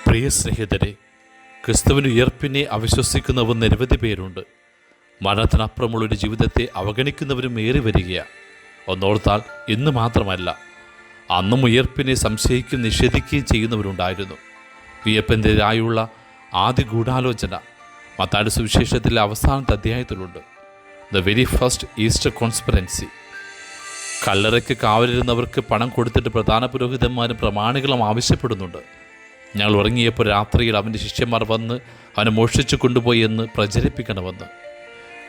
പ്രിയ സ്നേഹിതരെ, ക്രിസ്തുവിൻ്റെ ഉയർപ്പിനെ അവിശ്വസിക്കുന്നവർ നിരവധി പേരുണ്ട്. മരണത്തിനപ്പുറമുള്ളൊരു ജീവിതത്തെ അവഗണിക്കുന്നവരും ഏറി വരികയാണ്. ഒന്നോർത്താൽ ഇന്ന് മാത്രമല്ല, അന്നും ഉയർപ്പിനെ സംശയിക്കുകയും നിഷേധിക്കുകയും ചെയ്യുന്നവരുണ്ടായിരുന്നു. ഉയർപ്പിൻ്റെതായുള്ള ആദ്യ ഗൂഢാലോചന മത്തായിയുടെ സുവിശേഷത്തിലെ അവസാനത്തെ അധ്യായത്തിലുണ്ട്. The very first Easter conspiracy. കല്ലറയ്ക്ക് കാവലിരുന്നവർക്ക് പണം കൊടുത്തിട്ട് പ്രധാന പുരോഹിതന്മാരും പ്രമാണികളും ആവശ്യപ്പെടുന്നുണ്ട്. ഞങ്ങൾ ഉറങ്ങിയപ്പോൾ രാത്രിയിൽ അവൻ്റെ ശിഷ്യന്മാർ വന്ന് അവനെ മോഷ്ടിച്ചു കൊണ്ടുപോയി എന്ന് പ്രചരിപ്പിക്കണമെന്ന്.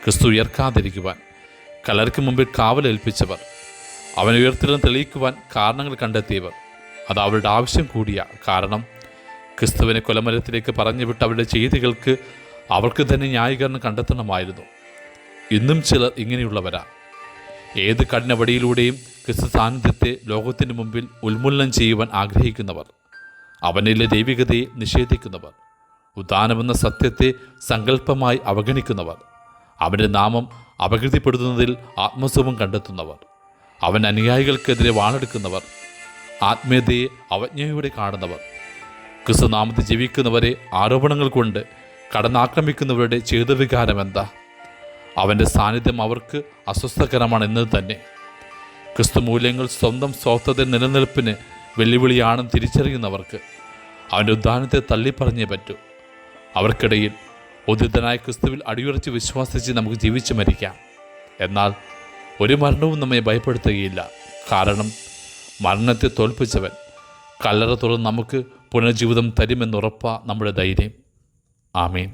ക്രിസ്തു ഉയർക്കാതിരിക്കുവാൻ കല്ലറയ്ക്ക് മുമ്പിൽ കാവലേൽപ്പിച്ചവർ, അവൻ ഉയർത്തില്ലെന്ന് തെളിയിക്കുവാൻ കാരണങ്ങൾ കണ്ടെത്തിയവർ, അത് അവരുടെ ആവശ്യം കൂടിയ കാരണം ക്രിസ്തുവിനെ കൊലമരത്തിലേക്ക് പറഞ്ഞുവിട്ട് അവരുടെ ചെയ്തികൾക്ക് അവർക്ക് തന്നെ ന്യായീകരണം കണ്ടെത്തണമായിരുന്നു. ഇന്നും ചിലർ ഇങ്ങനെയുള്ളവരാ. ഏത് കഠിനവടിയിലൂടെയും ക്രിസ്തു സാന്നിധ്യത്തെ ലോകത്തിന് മുമ്പിൽ ഉന്മൂലനം ചെയ്യുവാൻ ആഗ്രഹിക്കുന്നവർ, അവനിലെ ദൈവികതയെ നിഷേധിക്കുന്നവർ, ഉദാനമെന്ന സത്യത്തെ സങ്കല്പമായി അവഗണിക്കുന്നവർ, അവൻ്റെ നാമം അപകീർത്തിപ്പെടുത്തുന്നതിൽ ആത്മസുഖം കണ്ടെത്തുന്നവർ, അവൻ അനുയായികൾക്കെതിരെ വാളെടുക്കുന്നവർ, ആത്മീയതയെ അവജ്ഞയോടെ കാണുന്നവർ, ക്രിസ്തുനാമത്തിൽ ജീവിക്കുന്നവരെ ആരോപണങ്ങൾ കൊണ്ട് കടന്നാക്രമിക്കുന്നവരുടെ ചേതവികാരം എന്താ? അവൻ്റെ സാന്നിധ്യം അവർക്ക് അസ്വസ്ഥകരമാണ് എന്നത് തന്നെ. ക്രിസ്തു മൂല്യങ്ങൾ സ്വന്തം സ്വാർത്ഥത നിലനിൽപ്പിന് വെല്ലുവിളിയാണെന്ന് തിരിച്ചറിയുന്നവർക്ക് അവൻ്റെ ഉദ്ധാനത്തെ തള്ളിപ്പറഞ്ഞേ പറ്റൂ. അവർക്കിടയിൽ ഉദിതനായ ക്രിസ്തുവിൽ അടിയുറച്ച് വിശ്വസിച്ച് നമുക്ക് ജീവിച്ചു മരിക്കാം. എന്നാൽ ഒരു മരണവും നമ്മെ ഭയപ്പെടുത്തുകയില്ല. കാരണം മരണത്തെ തോൽപ്പിച്ചവൻ കല്ലറ തുറന്ന് നമുക്ക് പുനർജീവിതം തരുമെന്നുറപ്പാ നമ്മുടെ ധൈര്യം. ആമേൻ.